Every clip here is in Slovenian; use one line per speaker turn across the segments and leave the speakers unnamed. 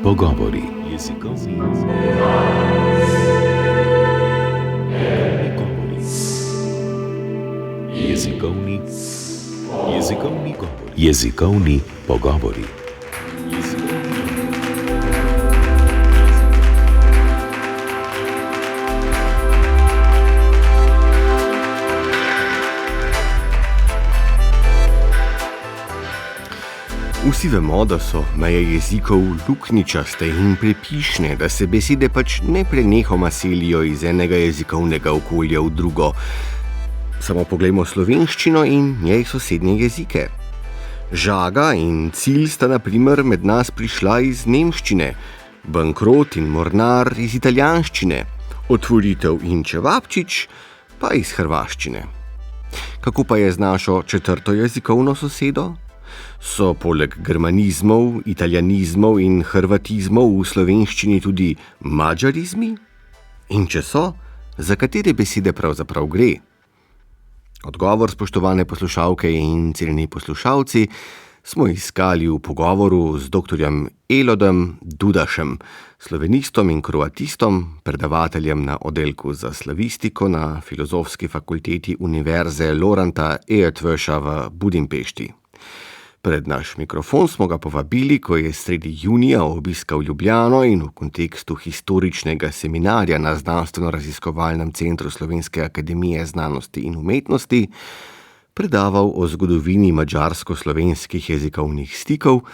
Pogovori. Jezikovni govori. Jezikovni pogovori.
Vsi vemo, da so meje jezikov luknjičaste in prepišne, da se besede pač neprenehoma selijo iz enega jezikovnega okolja v drugo. Samo poglejmo slovenščino in njej sosednje jezike. Žaga in cilj sta na primer med nas prišla iz nemščine, bankrot in mornar iz italijanščine, otvoritev in čevapčič pa iz hrvaščine. Kako pa je z našo četrto jezikovno sosedo? So poleg germanizmov, italijanizmov in hrvatizmov v slovenščini tudi madžarizmi? In če so, za katere besede pravzaprav gre? Odgovor, spoštovane poslušalke in cenjeni poslušalci, smo iskali v pogovoru z doktorjem Elodom Dudašem, slovenistom in kroatistom, predavateljem na oddelku za slavistiko na Filozofski fakulteti Univerze Loranta Eötvösa v Budimpešti. Pred naš mikrofon smo ga povabili, ko je sredi junija obiskal Ljubljano in v kontekstu historičnega seminarja na Znanstveno-raziskovalnem centru Slovenske akademije znanosti in umetnosti predaval o zgodovini madžarsko-slovenskih jezikovnih stikov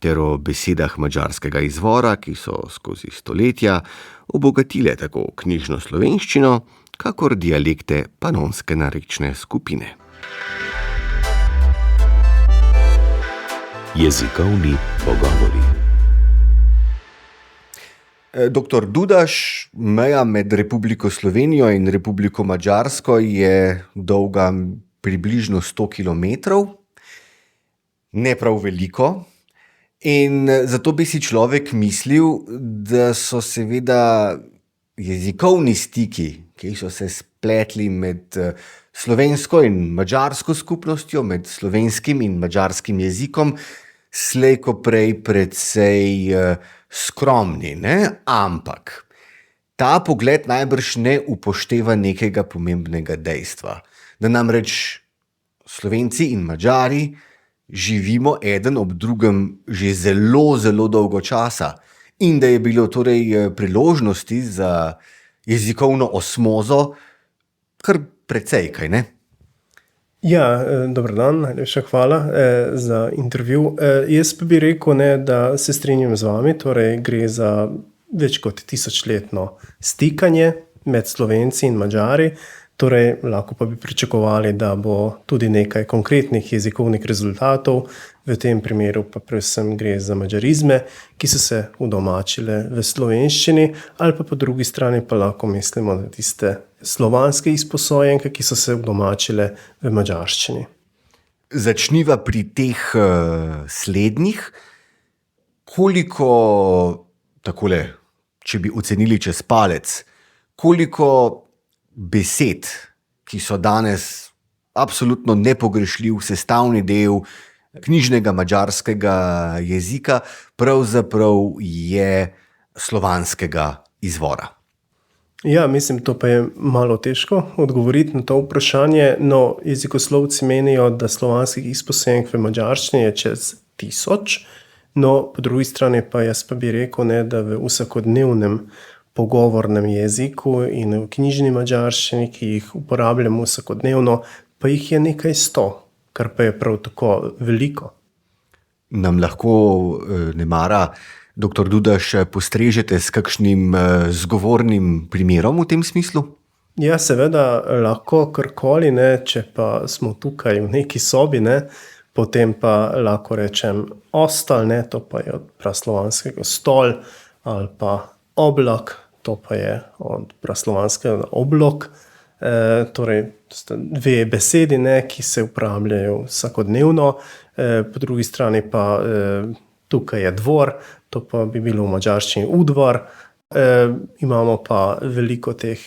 ter o besedah madžarskega izvora, ki so skozi stoletja obogatile tako knjižno slovenščino, kakor dialekte panonske narečne skupine.
Jezikovni pogovori.
Doktor Dudaš, meja med Republiko Slovenijo in Republiko Madžarsko je dolga približno 100 kilometrov, ne prav veliko, in zato bi si človek mislil, da so seveda jezikovni stiki, ki so se spletli med slovensko in madžarsko skupnostjo, med slovenskim in madžarskim jezikom, slej ko prej precej skromni, ne? Ampak ta pogled najbrž ne upošteva nekega pomembnega dejstva, da namreč Slovenci in Madžari živimo eden ob drugem že zelo, zelo dolgo časa in da je bilo torej priložnosti za jezikovno osmozo kar precej, kaj ne?
Ja, dober dan, najlepša hvala za intervju. Jaz pa bi rekel, da se strinjam z vami, torej gre za več kot 1000-letno stikanje med Slovenci in Madžari, torej lahko pa bi pričakovali, da bo tudi nekaj konkretnih jezikovnih rezultatov, v tem primeru pa predvsem gre za madžarizme, ki so se udomačile v slovenščini, ali pa po drugi strani pa lahko mislimo na tiste slovanske izposojenke, ki so se udomačile v madžarščini.
Začniva pri teh slednjih. Koliko, takole, če bi ocenili čez palec, koliko besed, ki so danes absolutno nepogrešljiv sestavni del knjižnega madžarskega jezika, pravzaprav je slovanskega izvora?
Ja, mislim, to pa je malo težko odgovoriti na to vprašanje, no jezikoslovci menijo, da slovanskih izposojenk v madžarščini je čez 1000, no po drugi strani pa jaz pa bi rekel, da v vsakodnevnem pogovornem jeziku in v knjižni madžarščini, ki jih uporabljamo vsakodnevno, pa jih je nekaj 100, kar pa je prav tako veliko.
Nam lahko nemara, doktor Dudaš, postrežete s kakšnim zgovornim primerom v tem smislu?
Ja, seveda lahko karkoli, če pa smo tukaj v neki sobi, potem pa lahko rečem ostal, to pa je od praslovanskega stol, ali pa oblak, to pa je od praslovanskega oblok. Torej, sta dve besedi, ki se uporabljajo vsakodnevno, po drugi strani pa tukaj je dvor, to pa bi bilo v madžarščini udvar. Imamo pa veliko teh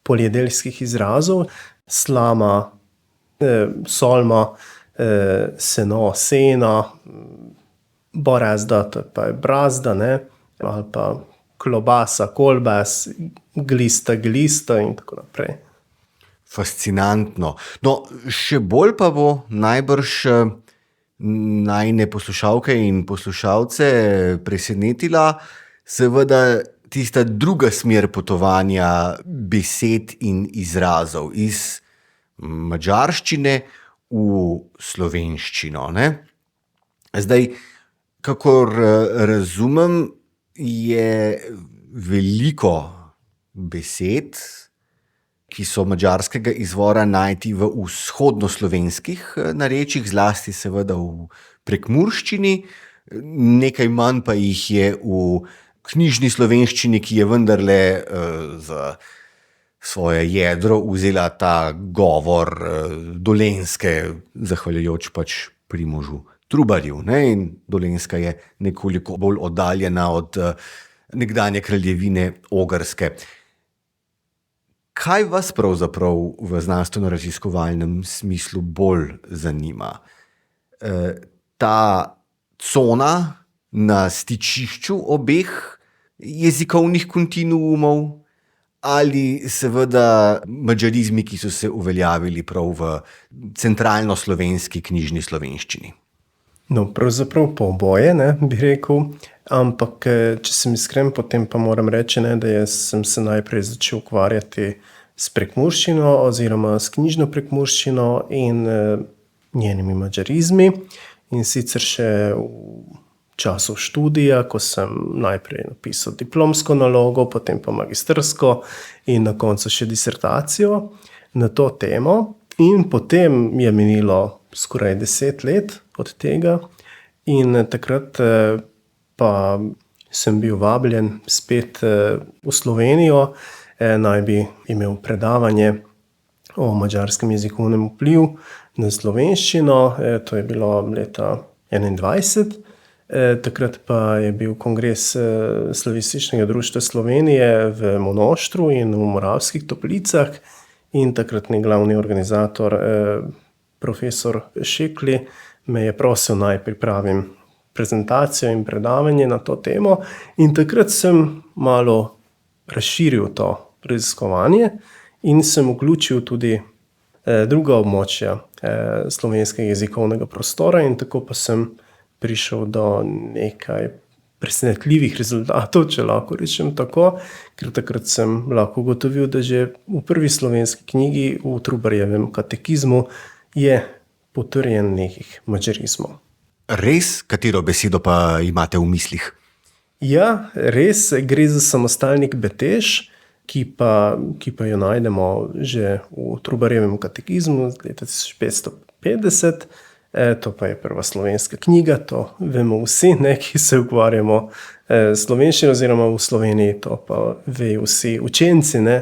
poljedelskih izrazov, slama, solma, seno, sena, borazda, to pa je brazda, ne? Ali pa klobasa, kolbas, glista in tako naprej.
Fascinantno. No, še bolj pa bo najbrž najne poslušalke in poslušalce presenetila seveda tista druga smer potovanja besed in izrazov iz madžarščine v slovenščino, ne? Zdaj, kakor razumem, je veliko besed, ki so madžarskega izvora najti v vzhodnoslovenskih narečjih, zlasti seveda v prekmurščini, nekaj manj pa jih je v knjižni slovenščini, ki je vendarle za svoje jedro vzela ta govor Dolenjske, zahvaljujoč pač Primožu Trubarju, ne? In Dolenjska je nekoliko bolj oddaljena od nekdanje kraljevine Ogrske. Kaj vas pravzaprav v znanstveno-raziskovalnem smislu bolj zanima? Ta cona na stičišču obeh jezikovnih kontinuumov ali seveda madžarizmi, ki so se uveljavili prav v centralno-slovenski knjižni slovenščini?
No, pravzaprav po oboje, ne, bi rekel, ampak če sem iskren, potem pa moram reči, ne, da sem se najprej začel ukvarjati s prekmurščino oziroma s knjižno prekmurščino in njenimi madžarizmi. In sicer še v času študija, ko sem najprej napisal diplomsko nalogo, potem pa magistrsko in na koncu še disertacijo na to temo. In potem je minilo skoraj 10 let od tega in takrat pa sem bil vabljen spet v Slovenijo, naj bi imel predavanje o madžarskem jezikovnem vplivu na slovenščino, to je bilo leta 2021. Takrat pa je bil kongres Slavističnega društva Slovenije v Monoštru in v Moravskih Toplicah in takratni glavni organizator profesor Šekli me je prosil, naj pripravim prezentacijo in predavanje na to temo in takrat sem malo razširil to raziskovanje in sem vključil tudi druga območja slovenskega jezikovnega prostora in tako pa sem prišel do nekaj presenetljivih rezultatov, če lahko rečem tako, ker takrat sem lahko ugotovil, da že v prvi slovenski knjigi v Trubarjevem katekizmu je potrjen nekih madžarizmov.
Res? Katero besedo pa imate v mislih?
Ja, res, gre za samostalnik betež, ki pa jo najdemo že v Trubarjevem katekizmu z leta 1550. To pa je prva slovenska knjiga, to vemo vsi, ne, ki se ukvarjamo slovenščino oziroma v Sloveniji, to pa vejo vsi učenci, ne,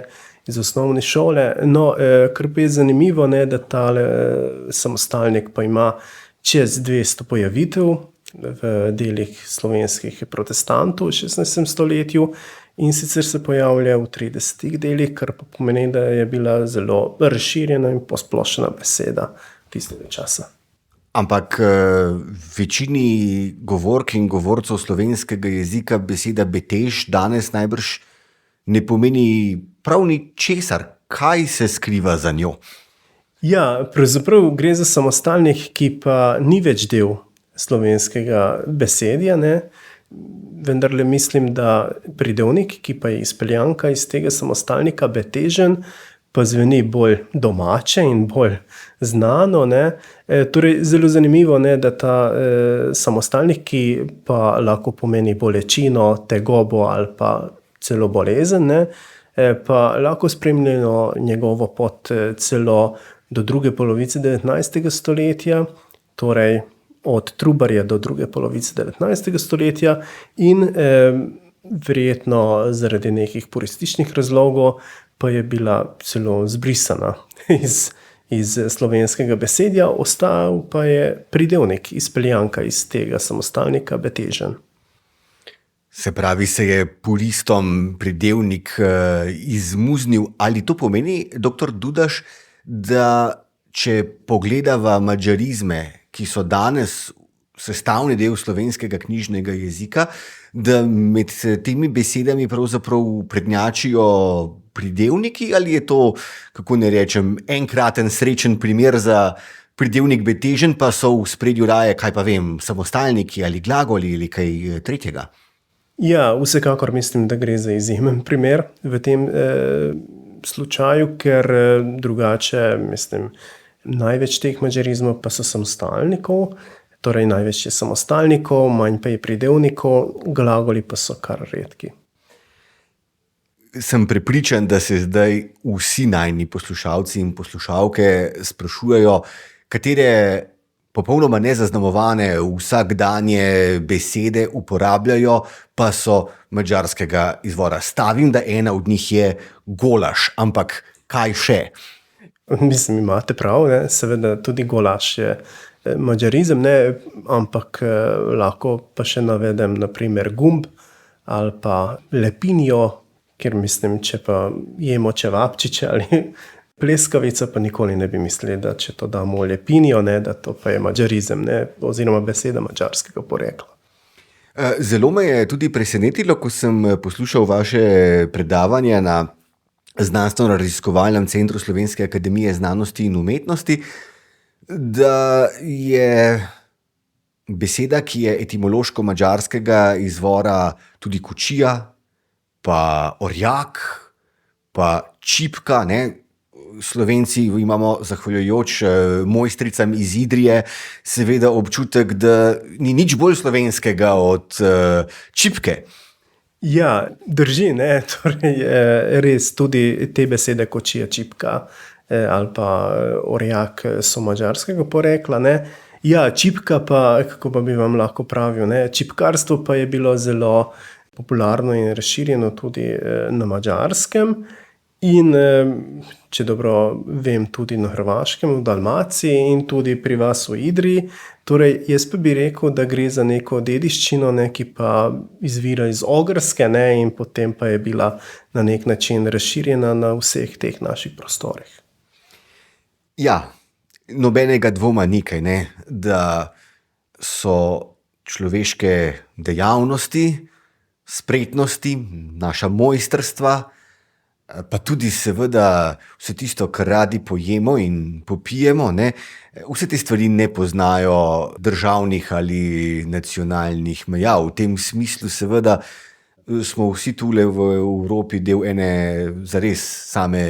iz osnovne šole. No, kar pa je zanimivo, ne, da tale samostalnik pa ima čez 200 pojavitev v delih slovenskih protestantov v 16. stoletju in sicer se pojavlja v 30 delih, kar pa pomeni, da je bila zelo razširjena in posplošena beseda tistega časa.
Ampak večini govork in govorcev slovenskega jezika beseda betež danes najbrž ne pomeni prav ničesar. Kaj se skriva za njo?
Ja, pravzaprav gre za samostalnik, ki pa ni več del slovenskega besedja, ne. Vendarle mislim, da pridevnik, ki pa je izpeljanka iz tega samostalnika betežen, pa zveni bolj domače in bolj znano, ne. Torej, zelo zanimivo, ne, da ta samostalnik, ki pa lahko pomeni bolečino, tegobo ali pa celo bolezen, ne, pa lahko spremljeno njegovo pot celo do druge polovice 19. stoletja, torej od Trubarja do druge polovice 19. stoletja in verjetno zaradi nekih purističnih razlogov pa je bila celo zbrisana iz slovenskega besedja, ostal pa je pridevnik, izpeljanka iz tega samostalnika betežen.
Se pravi, se je puristom pridevnik izmuznil. Ali to pomeni, doktor Dudaš, da če pogledava madžarizme, ki so danes sestavni del slovenskega knjižnega jezika, da med temi besedami pravzaprav prednjačijo pridevniki, ali je to, kako ne rečem, enkraten srečen primer za pridevnik betežen, pa so v spredju raje, kaj pa vem, samostalniki ali glagoli ali kaj tretjega?
Ja, vsekakor mislim, da gre za izjemen primer v tem slučaju, ker drugače, mislim, največ teh madžarizmov pa so samostalnikov, torej največ je samostalnikov, manj pa je pridevnikov, glagoli pa so kar redki.
Sem prepričan, da se zdaj vsi najni poslušalci in poslušalke sprašujejo, katere popolnoma nezaznamovane vsakdanje besede uporabljajo, pa so madžarskega izvora. Stavim, da ena od njih je golaš, ampak kaj še?
Mislim, imate prav, ne? Seveda tudi golaš je madžarizem, ne? Ampak lahko pa še navedem naprimer gumb ali pa lepinjo, ker mislim, če pa jemo čevapčiče ali pleskavica, pa nikoli ne bi mislili, da če to damo lepinjo, ne, da to pa je madžarizem, ne, oziroma beseda madžarskega porekla.
Zelo me je tudi presenetilo, ko sem poslušal vaše predavanje na Znanstveno-raziskovalnem centru Slovenske akademije znanosti in umetnosti, da je beseda, ki je etimološko madžarskega izvora, tudi kočija, pa orjak, pa čipka, ne. Slovenci imamo, zahvaljujoč mojstricam iz Idrije, seveda občutek, da ni nič bolj slovenskega od čipke.
Ja, drži, ne, torej res tudi te besede kočija, čipka ali pa orjak so madžarskega porekla, ne. Ja, čipka pa, kako pa bi vam lahko pravil, ne, čipkarstvo pa je bilo zelo popularno in razširjeno tudi na Madžarskem in če dobro vem, tudi na Hrvaškem, v Dalmaciji in tudi pri vas v Idriji. Torej, jaz pa bi rekel, da gre za neko dediščino, ne, ki pa izvira iz Ogrske, ne, in potem pa je bila na nek način razširjena na vseh teh naših prostorih.
Ja, nobenega dvoma nikaj, ne, da so človeške dejavnosti, spretnosti, naša mojstrstva, pa tudi seveda vse tisto, kar radi pojemo in popijemo, ne, vse te stvari ne poznajo državnih ali nacionalnih meja. V tem smislu seveda smo vsi tule v Evropi del ene zares same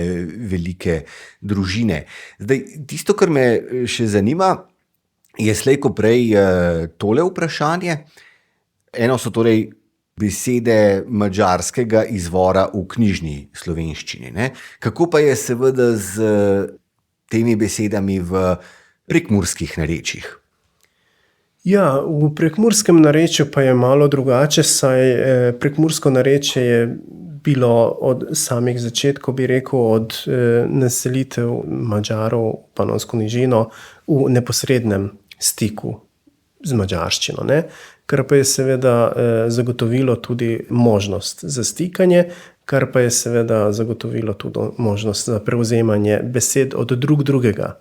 velike družine. Zdaj, tisto, kar me še zanima, je slej ko prej tole vprašanje. Eno so torej besede madžarskega izvora v knjižni slovenščini, ne? Kako pa je seveda z temi besedami v prekmurskih narečjih?
Ja, v prekmurskem narečju pa je malo drugače, saj prekmursko narečje je bilo od samih začetkov, bi rekel, od naselitev Madžarov v Panonsko nižino v neposrednem stiku z madžarščino, ne? Kar pa je seveda zagotovilo tudi možnost za stikanje, kar pa je seveda zagotovilo tudi možnost za prevzemanje besed od drugega.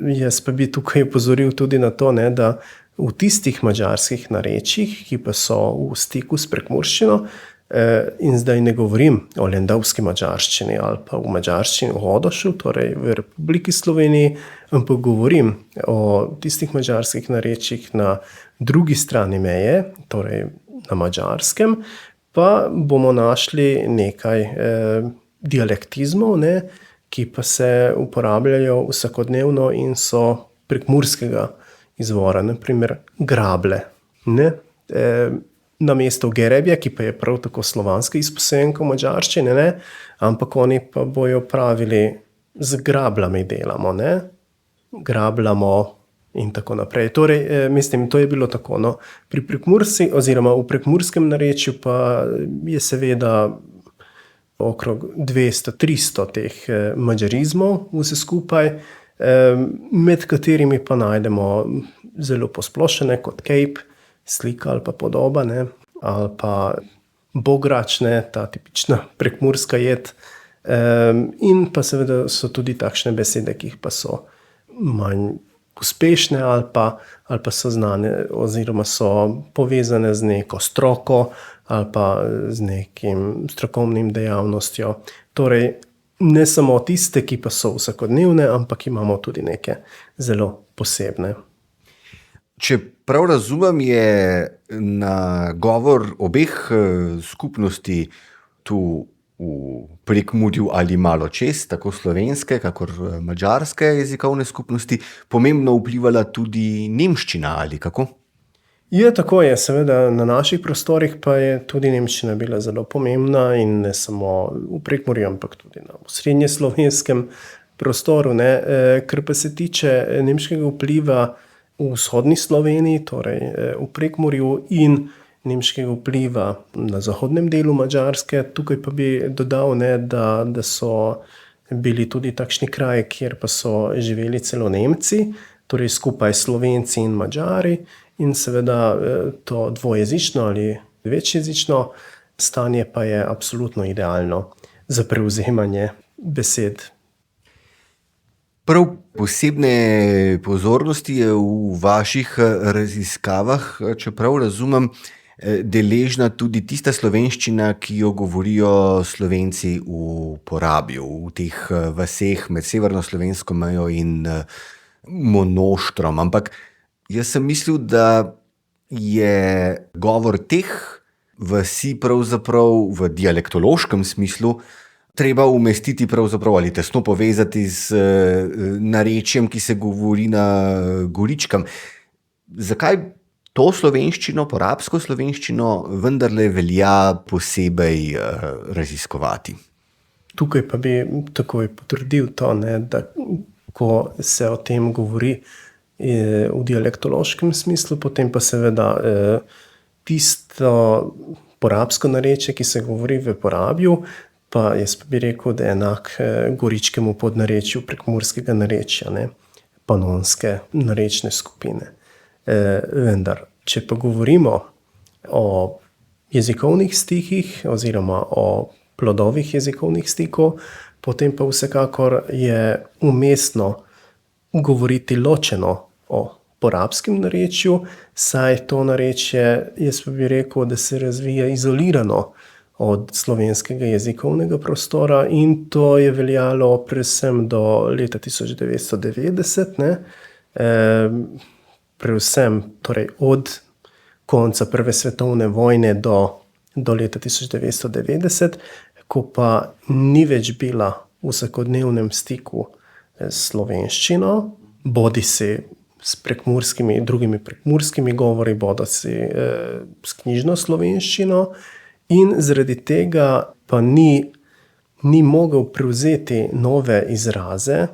Jaz pa bi tukaj opozoril tudi na to, ne, da v tistih madžarskih narečjih, ki pa so v stiku s prekmurščino, in zdaj ne govorim o lendavski madžarščini ali pa v madžarščini v Hodošu, torej v Republiki Sloveniji, ampak govorim o tistih madžarskih narečjih na drugi strani meje, torej na Madžarskem, pa bomo našli nekaj dialektizmov, ne, ki pa se uporabljajo vsakodnevno in so prekmurskega izvora, naprimer grable, ne. Namesto gerebja, ki pa je prav tako slovanska izposojenka v madžarščini, ne, ampak oni pa bojo pravili z grablami delamo, ne, grabljamo in tako naprej. Torej, mislim, to je bilo tako, no. Pri Prekmursi oziroma v prekmurskem narečju pa je seveda okrog 200-300 teh madžarizmov vse skupaj, med katerimi pa najdemo zelo posplošene kot kejp, slika ali pa podoba, ne, ali pa bograč, ne, ta tipična prekmurska jed. In pa seveda so tudi takšne besede, ki pa so manj uspešne ali pa so znane oziroma so povezane z neko stroko ali pa z nekim strokovnim dejavnostjo. Torej, ne samo tiste, ki pa so vsakodnevne, ampak imamo tudi neke zelo posebne.
Če prav razumem, je na govor obeh skupnosti tu v Prekmurju ali malo čez, tako slovenske, kakor madžarske jezikovne skupnosti, pomembno vplivala tudi nemščina ali kako?
Je, tako je, seveda na naših prostorih pa je tudi nemščina bila zelo pomembna in ne samo v Prekmurju, ampak tudi na osrednjeslovenskem prostoru, ne. Kar pa se tiče nemškega vpliva v vzhodni Sloveniji, torej v Prekmurju in nemškega vpliva na zahodnem delu Madžarske, tukaj pa bi dodal, ne, da so bili tudi takšni kraji, kjer pa so živeli celo Nemci, torej skupaj Slovenci in Madžari, in seveda to dvojezično ali večjezično stanje pa je absolutno idealno za prevzemanje besed.
Prav posebne pozornosti je v vaših raziskavah, čeprav razumem, deležna tudi tista slovenščina, ki jo govorijo Slovenci v Porabju, v teh vaseh med severno slovensko mejo in Monoštrom. Ampak jaz sem mislil, da je govor teh vasi pravzaprav v dialektološkem smislu treba umestiti pravzaprav ali tesno povezati z narečjem, ki se govori na Goričkem. Zakaj to slovenščino, porabsko slovenščino, vendarle velja posebej raziskovati?
Tukaj pa bi takoj potrdil to, ne, da ko se o tem govori v dialektološkem smislu, potem pa seveda tisto porabsko narečje, ki se govori v Porabju, pa jaz pa bi rekel, da je enak goričkemu podnarečju prekmurskega narečja, ne, panonske narečne skupine. Vendar, če pa govorimo o jezikovnih stikih oziroma o plodovih jezikovnih stikov, potem pa vsekakor je umestno govoriti ločeno o porabskem narečju, saj to narečje, jaz pa bi rekel, da se razvija izolirano od slovenskega jezikovnega prostora in to je veljalo predvsem do leta 1990, ne. Predvsem torej od konca Prve svetovne vojne do leta 1990, ko pa ni več bila v vsakodnevnem stiku s slovenščino, bodisi s prekmurskimi, drugimi prekmurskimi govori, bodisi s knjižno slovenščino, in zaradi tega pa ni mogel prevzeti nove izraze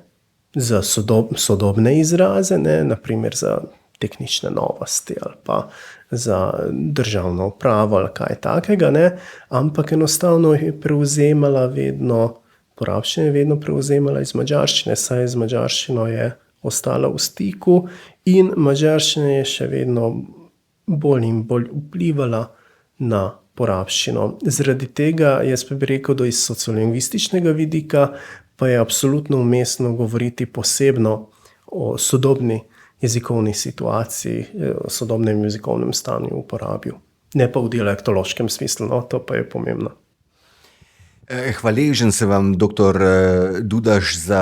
za sodobne izraze, ne, na primer za tehnične novosti ali pa za državno upravo ali kaj takega, ne, ampak enostavno je prevzemala vedno, porabščina je vedno prevzemala iz madžarščine, saj z madžarščino je ostala v stiku in madžarščina je še vedno bolj in bolj vplivala na porabščino. Zaradi tega, jaz pa bi rekel, da iz sociolingvističnega vidika pa je absolutno umestno govoriti posebno o sodobni jezikovni situaciji, o sodobnem jezikovnem stanju v Porabju. Ne pa v dialektološkem smislu, no, to pa je pomembno.
Hvaležen se vam, doktor Dudaš, za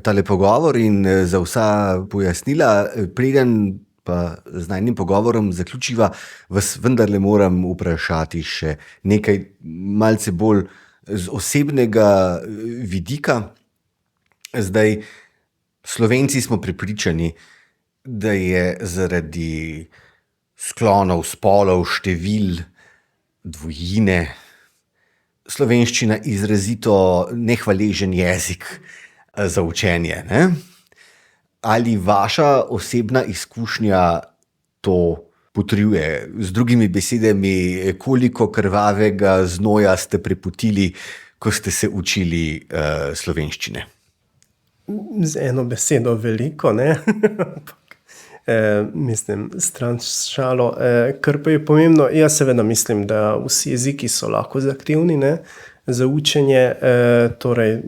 tale pogovor in za vsa pojasnila. Preden pa z najnim pogovorom zaključiva, vas vendarle moram vprašati še nekaj malce bolj z osebnega vidika. Zdaj, Slovenci smo prepričani, da je zaradi sklonov, spolov, števil, dvojine slovenščina izrazito nehvaležen jezik za učenje, ne? Ali vaša osebna izkušnja to potrjuje? Z drugimi besedami, koliko krvavega znoja ste prepotili, ko ste se učili slovenščine?
Z eno besedo veliko, ne? Mislim, stran šalo. Kar pa je pomembno, jaz seveda mislim, da vsi jeziki so lahko zahtevni, ne, za učenje, torej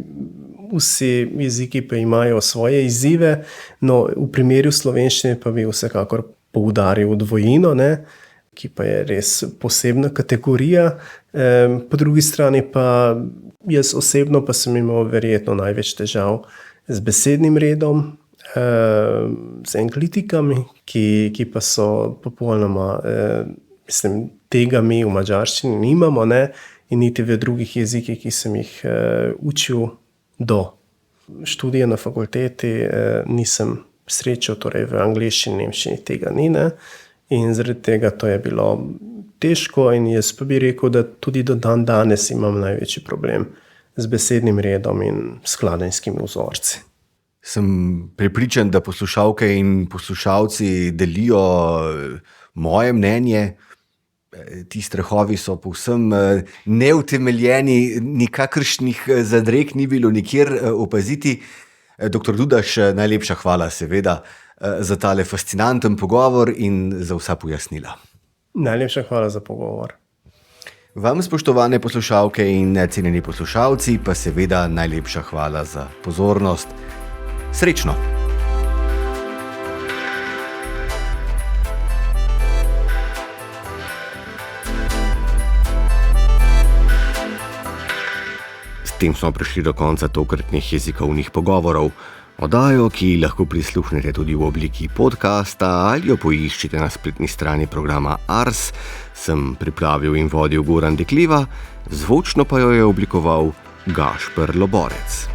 vsi jeziki pa imajo svoje izzive, no v primeru slovenščine pa bi vsekakor poudaril dvojino, ne, ki pa je res posebna kategorija. Po drugi strani pa jaz osebno pa sem imel verjetno največ težav z besednim redom, z enklitikami, ki pa so popolnoma, tega mi v madžarščini nimamo, ne, in niti v drugih jezikih, ki sem jih učil do študija na fakulteti, nisem srečal, torej v angleščini, nemščini tega ni, ne, in zaradi tega to je bilo težko in jaz pa bi rekel, da tudi do dan danes imam največji problem z besednim redom in skladenjskimi vzorci.
Sem prepričan, da poslušalke in poslušalci delijo moje mnenje. Ti strahovi so povsem neutemeljeni, nikakršnih zadreg ni bilo nikjer opaziti. Dr. Dudaš, najlepša hvala seveda za tale fascinanten pogovor in za vsa pojasnila.
Najlepša hvala za pogovor.
Vam, spoštovane poslušalke in cenjeni poslušalci, pa seveda najlepša hvala za pozornost. Srečno! S tem smo prišli do konca tokratnih jezikovnih pogovorov. Oddajo, ki lahko prisluhnete tudi v obliki podcasta ali jo poiščite na spletni strani programa Ars, sem pripravil in vodil Goran Dekliva, zvočno pa jo je oblikoval Gašper Loborec.